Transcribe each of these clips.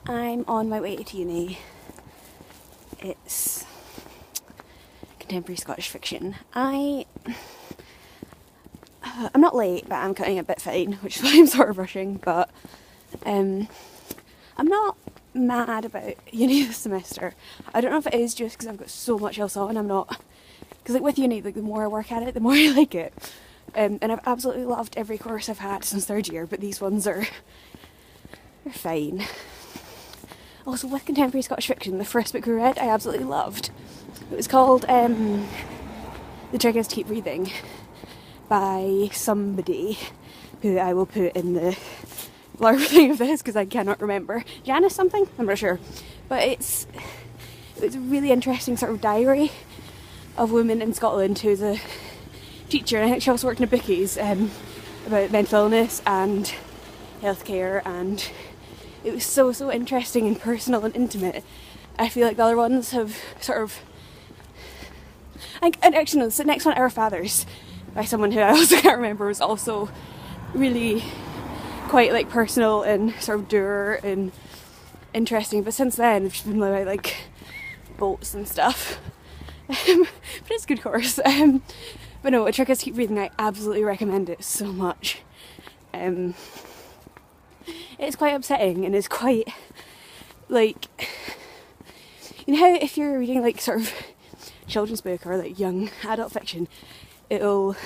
I'm on my way to uni. It's contemporary Scottish fiction. I'm not late, but I'm cutting a bit fine, which is why I'm sort of rushing, but I'm not mad about uni this semester. I don't know if it is just because I've got so much else on. I'm not, because like with uni, like the more I work at it, the more I like it. And I've absolutely loved every course I've had since third year, but these ones are fine. Also, with contemporary Scottish fiction, the first book we read I absolutely loved. It was called The Trick is to Keep Breathing by somebody who I will put in the blurb thing of this because I cannot remember. Janice something? I'm not sure. But it was a really interesting sort of diary of women in Scotland who's a teacher, and I think she also worked in a bookies about mental illness and healthcare, and it was so interesting and personal and intimate. I feel like the other ones have sort of... and actually no, the next one, Our Fathers, by someone who I also can't remember, was also really quite like personal and sort of dour and interesting, but since then I've just been about like boats and stuff. But it's a good course. But no, A Trick is to Keep Breathing, I absolutely recommend it so much. It's quite upsetting and it's quite like, you know how if you're reading like sort of children's book or like young adult fiction, it'll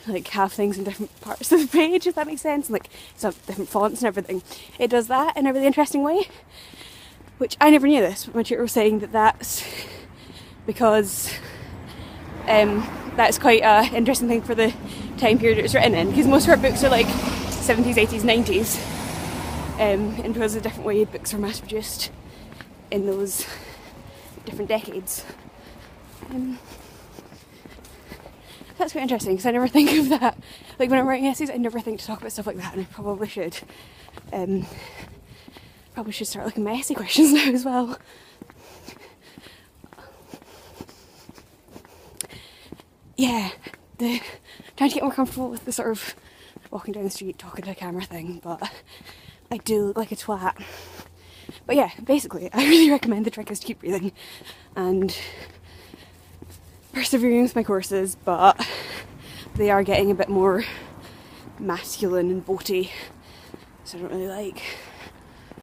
like have things in different parts of the page, if that makes sense, and like some different fonts and everything. It does that in a really interesting way, which I never knew this, but my tutor was saying that that's because that's quite an interesting thing for the time period it was written in, because most of our books are like 70s, 80s, 90s, and because of the different way books are mass produced in those different decades. That's quite interesting because I never think of that. Like when I'm writing essays, I never think to talk about stuff like that, and I probably should. Probably should start looking at my essay questions now as well. Yeah, trying to get more comfortable with the sort of walking down the street, talking to a camera thing, but I do look like a twat. But yeah, basically, I really recommend The Trick is to Keep Breathing and persevering with my courses, but they are getting a bit more masculine and boaty, so I don't really like.